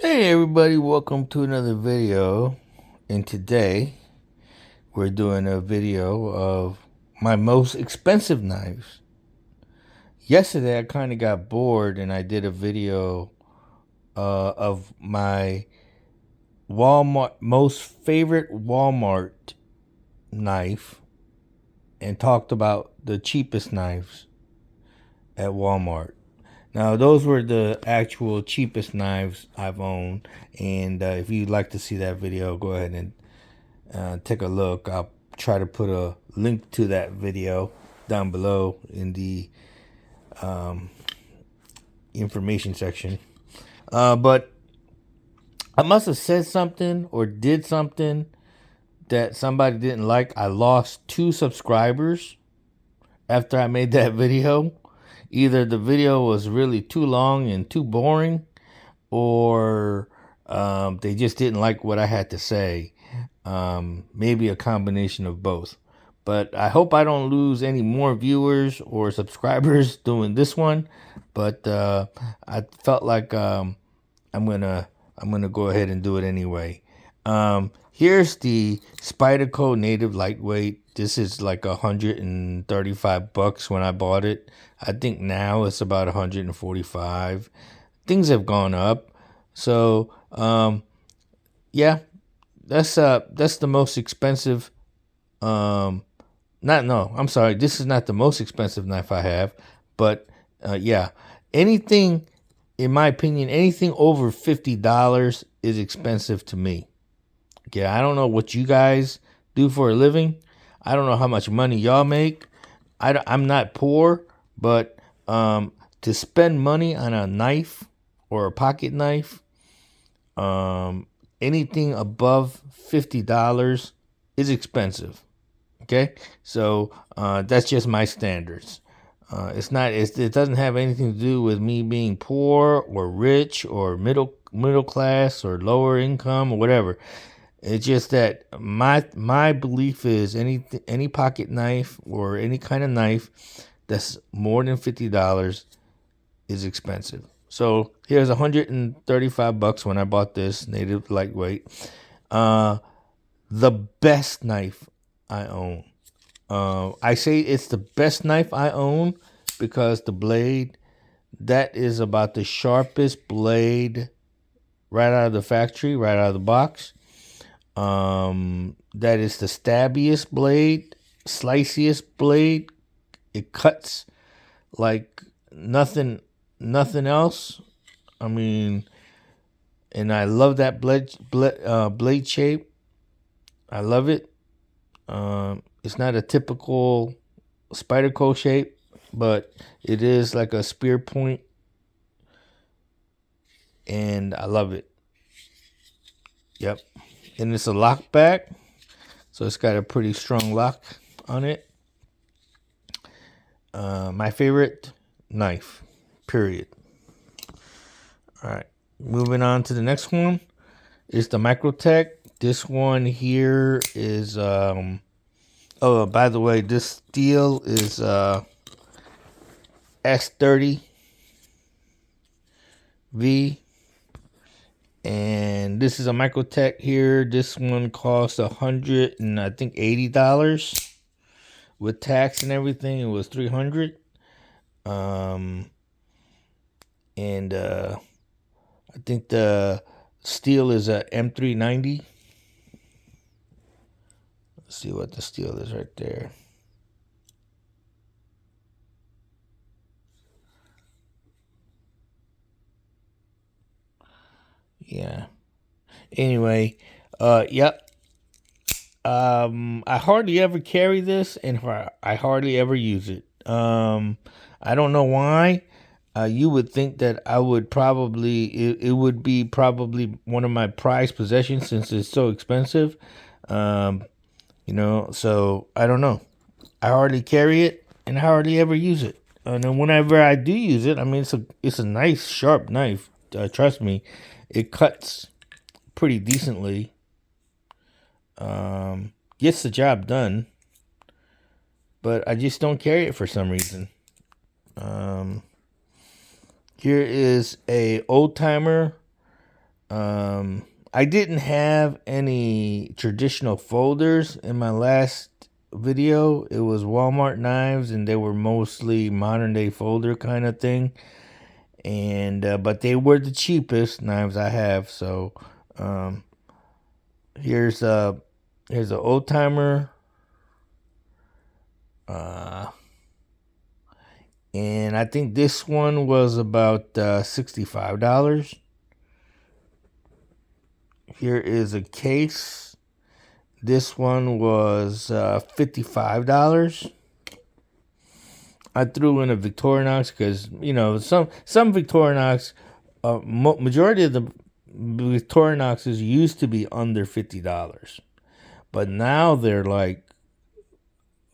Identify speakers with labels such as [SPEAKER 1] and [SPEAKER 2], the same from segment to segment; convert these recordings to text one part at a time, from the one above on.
[SPEAKER 1] Hey everybody, welcome to another video. And today we're doing a video of my most expensive knives. Yesterday I kind of got bored and I did a video of my most favorite Walmart knife and talked about the cheapest knives at Walmart. Now, those were the actual cheapest knives I've owned. And if you'd like to see that video, go ahead and take a look. I'll try to put a link to that video down below in the information section. But I must have said something or did something that somebody didn't like. I lost 2 subscribers after I made that video. Either the video was really too long and too boring, or they just didn't like what I had to say. Maybe a combination of both. But I hope I don't lose any more viewers or subscribers doing this one. But I felt like I'm gonna go ahead and do it anyway. Here's the Spyderco Native Lightweight. This is like $135 when I bought it. I think now it's about 145. Things have gone up. So yeah, that's the most expensive. I'm sorry, this is not the most expensive knife I have, but yeah, anything, in my opinion, anything over $50 is expensive to me. Yeah, I don't know what you guys do for a living. I don't know how much money y'all make. I'm not poor, but to spend money on a knife or a pocket knife, anything above $50 is expensive. Okay, so that's just my standards. It doesn't have anything to do with me being poor or rich or middle class or lower income or whatever. It's just that my belief is any pocket knife or any kind of knife that's more than $50 is expensive. So here's $135 when I bought this Native Lightweight. The best knife I own. I say it's the best knife I own because the blade, that is about the sharpest blade right out of the factory, right out of the box. That is the stabbiest blade, sliciest blade. It cuts like nothing else. I mean, and I love that blade shape. I love it. It's not a typical Spyderco shape, but it is like a spear point, and I love it. Yep. And it's a lock back, so it's got a pretty strong lock on it. My favorite knife, period. All right, moving on to the next one is the Microtech. This one here is oh, by the way, this steel is S30V, and this is a Microtech here. This one costs $180 with tax and everything. It was $300. And I think the steel is a M390. Let's see what the steel is right there. Yeah. Anyway, yep. I hardly ever carry this, and I hardly ever use it. I don't know why. You would think that I would probably it would be probably one of my prized possessions since it's so expensive. So I don't know. I hardly carry it, and I hardly ever use it. And then whenever I do use it, I mean it's a nice sharp knife. Trust me, it cuts pretty decently. Gets the job done, but I just don't carry it for some reason. Here is a old timer I didn't have any traditional folders in my last video. It was Walmart knives, and they were mostly modern day folder kind of thing. And but they were the cheapest knives I have. So here's an old timer, and I think this one was about $65. Here is a case. This one was $55. I threw in a Victorinox because, you know, some Victorinox, majority of the Victorinoxes used to be under $50, but now they're like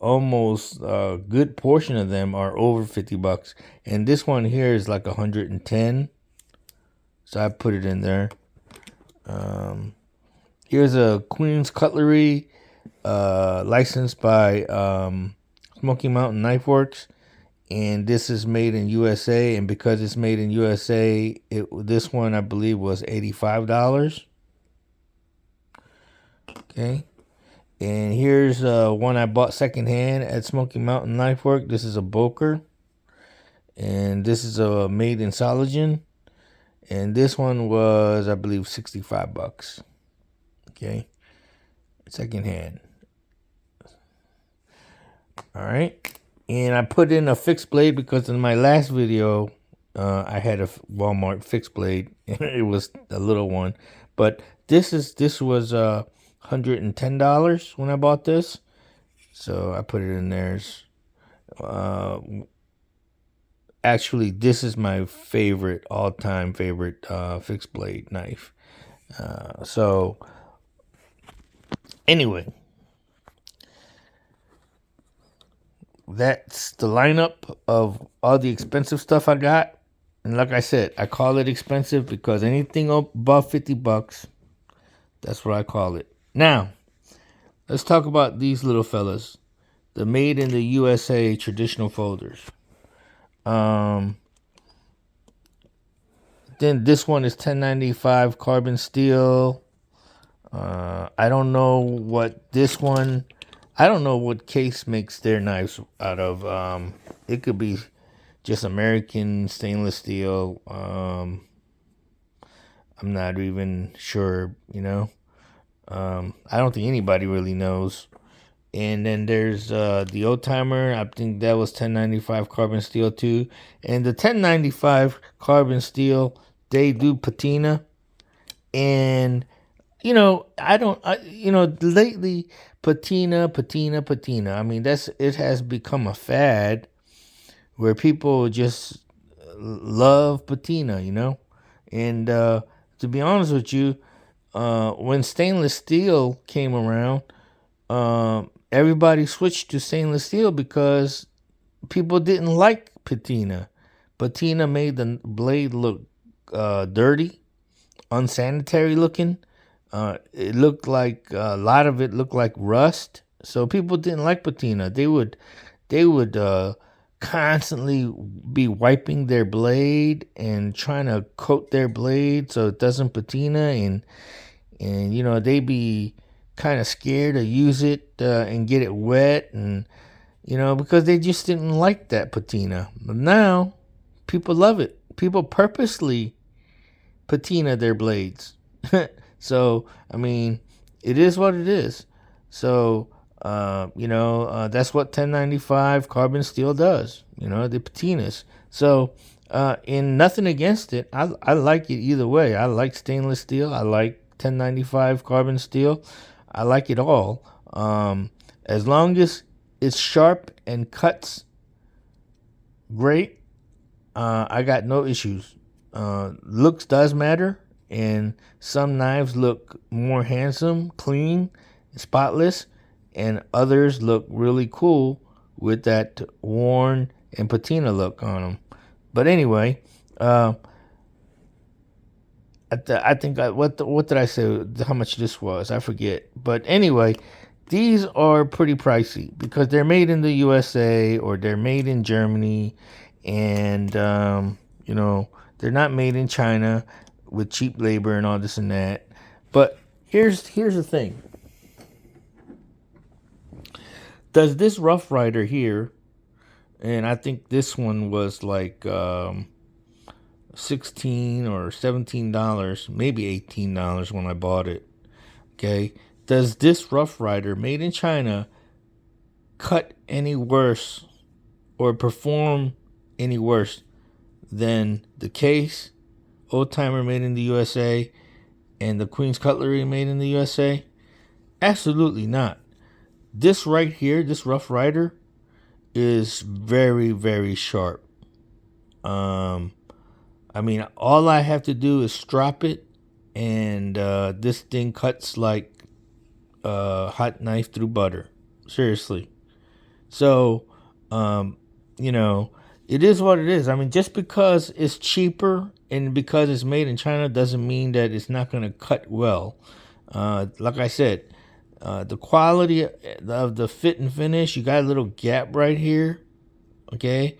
[SPEAKER 1] almost a good portion of them are over $50, and this one here is like 110. So I put it in there. Here's a Queen's Cutlery, licensed by Smoky Mountain Knife Works. And this is made in USA, and because it's made in USA, this one I believe was $85. Okay, and here's one I bought secondhand at Smoky Mountain Knife Work. This is a Boker, and this is a made in Sologen, and this one was I believe $65. Okay, secondhand. All right. And I put in a fixed blade because in my last video, I had a Walmart fixed blade. It was a little one, but this was $110 when I bought this. So I put it in there. Actually, this is my favorite, all-time favorite fixed blade knife. So anyway. That's the lineup of all the expensive stuff I got. And like I said, I call it expensive because anything above $50, that's what I call it. Now, let's talk about these little fellas. The made in the USA traditional folders. Then this one is 1095 carbon steel. I don't know what this one... I don't know what Case makes their knives out of. It could be just American stainless steel. I'm not even sure, you know. I don't think anybody really knows. And then there's the old timer. I think that was 1095 carbon steel too. And the 1095 carbon steel, they do patina. And you know, lately, patina. I mean, it has become a fad where people just love patina, you know. And to be honest with you, when stainless steel came around, everybody switched to stainless steel because people didn't like patina. Patina made the blade look dirty, unsanitary looking. It looked like a lot of it looked like rust, so people didn't like patina. They would constantly be wiping their blade and trying to coat their blade so it doesn't patina, and you know, they be kind of scared to use it and get it wet, and you know, because they just didn't like that patina. But now people love it. People purposely patina their blades. So, I mean, it is what it is. So, you know, that's what 1095 carbon steel does, you know, the patinas. So, in nothing against it, I like it either way. I like stainless steel. I like 1095 carbon steel. I like it all. As long as it's sharp and cuts great, I got no issues. Looks does matter. And some knives look more handsome, clean, spotless, and others look really cool with that worn and patina look on them. But anyway, I think what did I say? How much this was? I forget. But anyway, these are pretty pricey because they're made in the USA or they're made in Germany, and you know, they're not made in China. with cheap labor and all this and that. But here's the thing. Does this Rough Rider here, and I think this one was like $16 or $17, maybe $18 when I bought it. Okay, does this Rough Rider made in China cut any worse or perform any worse than the Case Old Timer made in the USA and the Queen's Cutlery made in the USA? Absolutely not. This right here, this Rough Rider, is very, very sharp. I mean, all I have to do is strop it, and this thing cuts like a hot knife through butter. Seriously. So, it is what it is. I mean, just because it's cheaper and because it's made in China doesn't mean that it's not going to cut well. Like I said, the quality of the fit and finish, you got a little gap right here. Okay.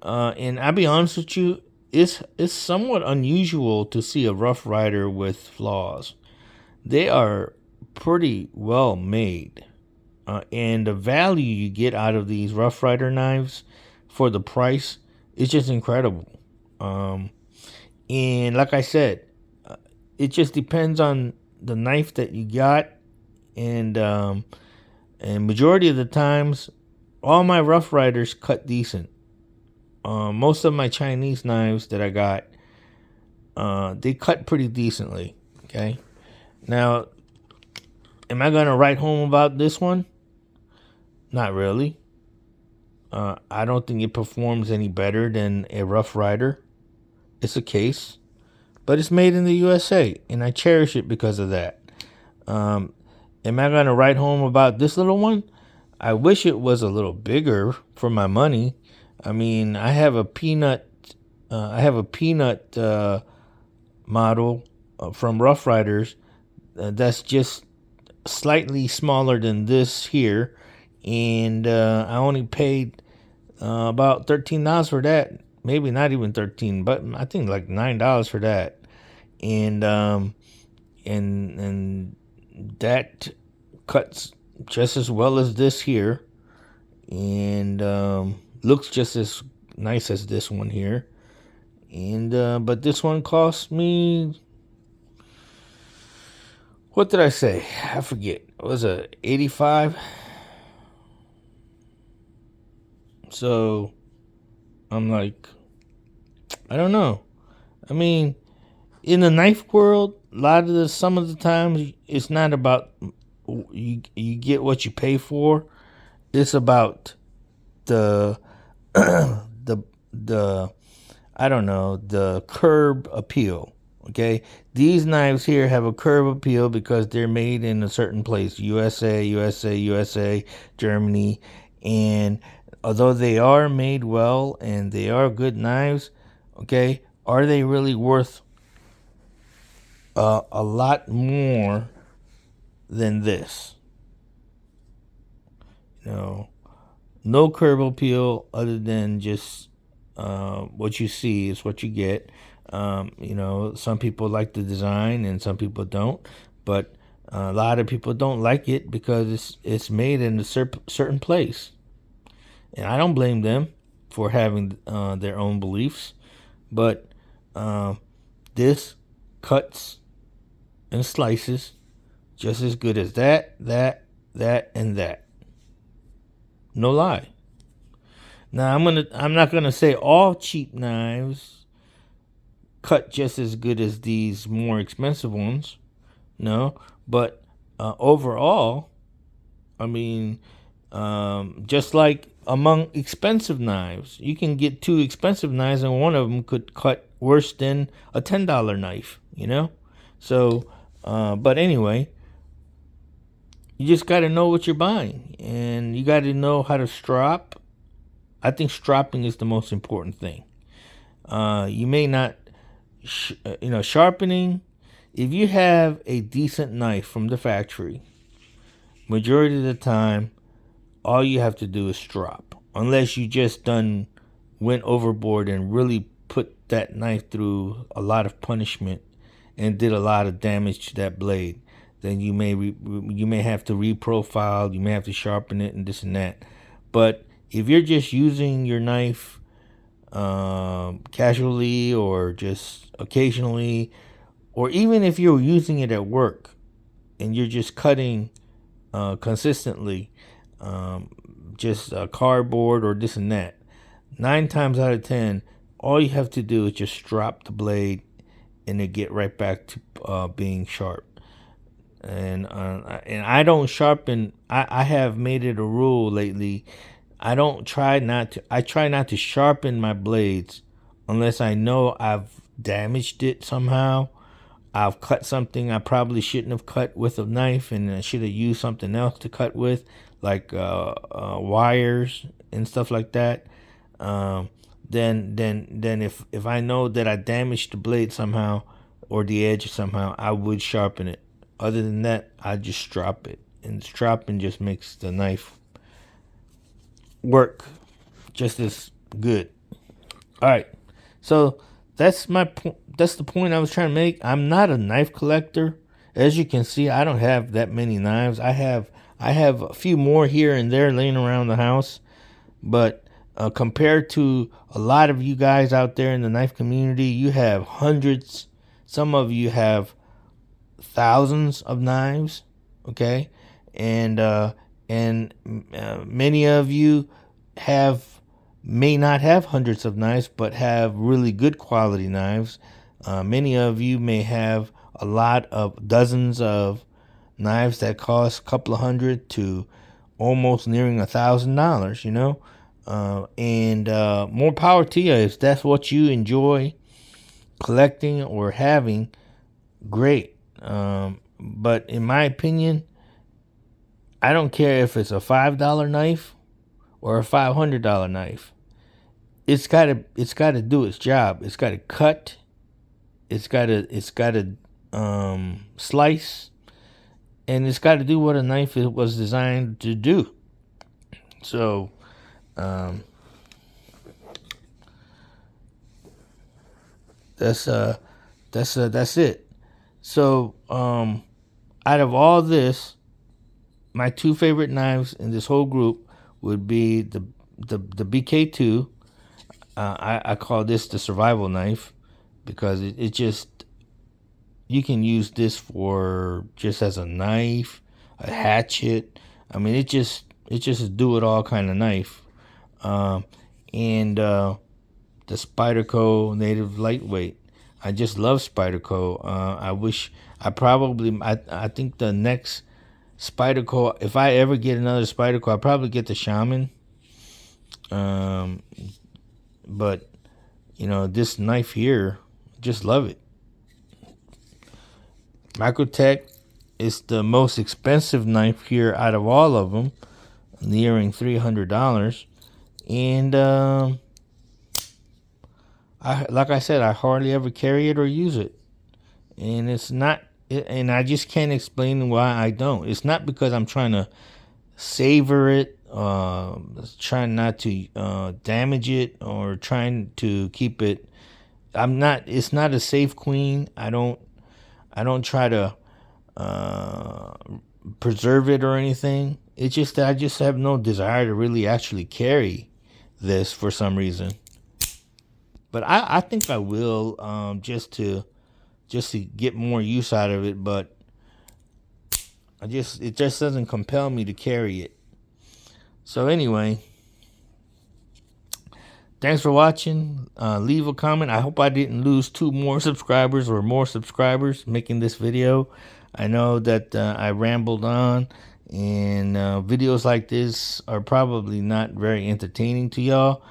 [SPEAKER 1] And I'll be honest with you, it's somewhat unusual to see a Rough Rider with flaws. They are pretty well made. And the value you get out of these Rough Rider knives for the price is just incredible. And like I said, it just depends on the knife that you got. And majority of the times, all my Rough Riders cut decent. Most of my Chinese knives that I got, they cut pretty decently. Okay. Now, am I going to write home about this one? Not really. I don't think it performs any better than a Rough Rider. It's a Case, but it's made in the USA, and I cherish it because of that. Am I going to write home about this little one? I wish it was a little bigger for my money. I mean, I have a peanut model from Rough Riders that's just slightly smaller than this here, and I only paid about $13 for that. Maybe not even 13, but I think like $9 for that, and that cuts just as well as this here, and looks just as nice as this one here, and but this one cost me, what did I say? I forget. It was a 85. So I'm like, I don't know. I mean, in the knife world, some of the times it's not about you get what you pay for. It's about the I don't know, the curb appeal. Okay, these knives here have a curb appeal because they're made in a certain place, USA, Germany, and although they are made well and they are good knives, okay, are they really worth a lot more than this? No curb appeal other than just what you see is what you get. Some people like the design and some people don't, but a lot of people don't like it because it's made in a certain place. And I don't blame them for having their own beliefs, but this cuts and slices just as good as that, and that. No lie. Now I'm not gonna say all cheap knives cut just as good as these more expensive ones. No, but overall, I mean, just like among expensive knives, you can get two expensive knives and one of them could cut worse than a $10 knife, So, but anyway, you just got to know what you're buying and you got to know how to strop. I think stropping is the most important thing. You may not, sharpening. If you have a decent knife from the factory, majority of the time, all you have to do is strop. Unless you just went overboard and really put that knife through a lot of punishment and did a lot of damage to that blade, then you may have to reprofile, you may have to sharpen it and this and that. But if you're just using your knife casually or just occasionally, or even if you're using it at work and you're just cutting consistently, just cardboard or this and that, 9 times out of 10, all you have to do is just drop the blade and it get right back to being sharp. And I don't sharpen. I have made it a rule lately. I try not to sharpen my blades unless I know I've damaged it somehow. I've cut something I probably shouldn't have cut with a knife, and I should have used something else to cut with, like wires and stuff like that. Then if I know that I damaged the blade somehow or the edge somehow, I would sharpen it. Other than that, I just drop it, and dropping just makes the knife work just as good. All right, so that's the point I was trying to make. I'm not a knife collector. As you can see, I don't have that many knives. I have a few more here and there laying around the house, but compared to a lot of you guys out there in the knife community, you have hundreds. Some of you have thousands of knives, okay, and many of you may not have hundreds of knives, but have really good quality knives. Many of you may have a lot of dozens of knives that cost a couple of hundred to almost nearing $1,000. And more power to you. If that's what you enjoy collecting or having, great. But in my opinion, I don't care if it's a $5 knife or a $500 knife. It's gotta do its job. It's gotta cut. It's gotta slice, and it's gotta do what a knife was designed to do. So, that's it. So, out of all this, my 2 favorite knives in this whole group would be the BK2. I call this the survival knife because it just, you can use this for just as a knife, a hatchet. I mean, it just a do it all kind of knife. And the Spyderco Native Lightweight. I just love Spyderco. I think the next Spyderco, if I ever get another Spyderco, I'll probably get the Shaman. But this knife here, just love it. Microtech is the most expensive knife here out of all of them, nearing $300. And like I said, I hardly ever carry it or use it. And and I just can't explain why I don't. It's not because I'm trying to savor it, trying not to damage it, or trying to keep it. It's not a safe queen. I don't try to preserve it or anything. It's just that I just have no desire to really actually carry this for some reason. But I think I will, just to get more use out of it. But it just doesn't compel me to carry it. So anyway, thanks for watching. Leave a comment. I hope I didn't lose 2 more subscribers or more subscribers making this video. I know that I rambled on, and videos like this are probably not very entertaining to y'all.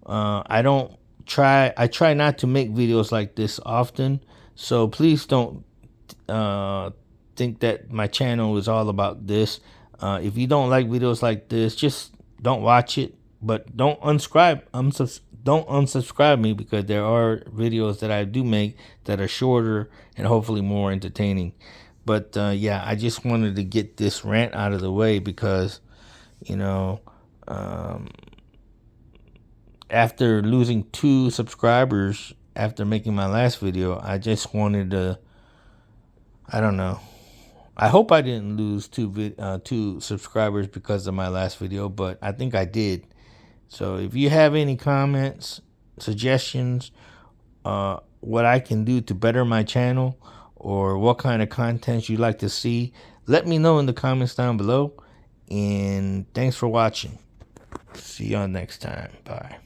[SPEAKER 1] I try not to make videos like this often, so please don't think that my channel is all about this. If you don't like videos like this, just don't watch it. But don't unsubscribe me, because there are videos that I do make that are shorter and hopefully more entertaining. But yeah, I just wanted to get this rant out of the way because after losing 2 subscribers after making my last video, I just wanted to, I don't know. I hope I didn't lose 2 subscribers because of my last video, but I think I did. So if you have any comments, suggestions, what I can do to better my channel, or what kind of content you'd like to see, let me know in the comments down below. And thanks for watching. See y'all next time. Bye.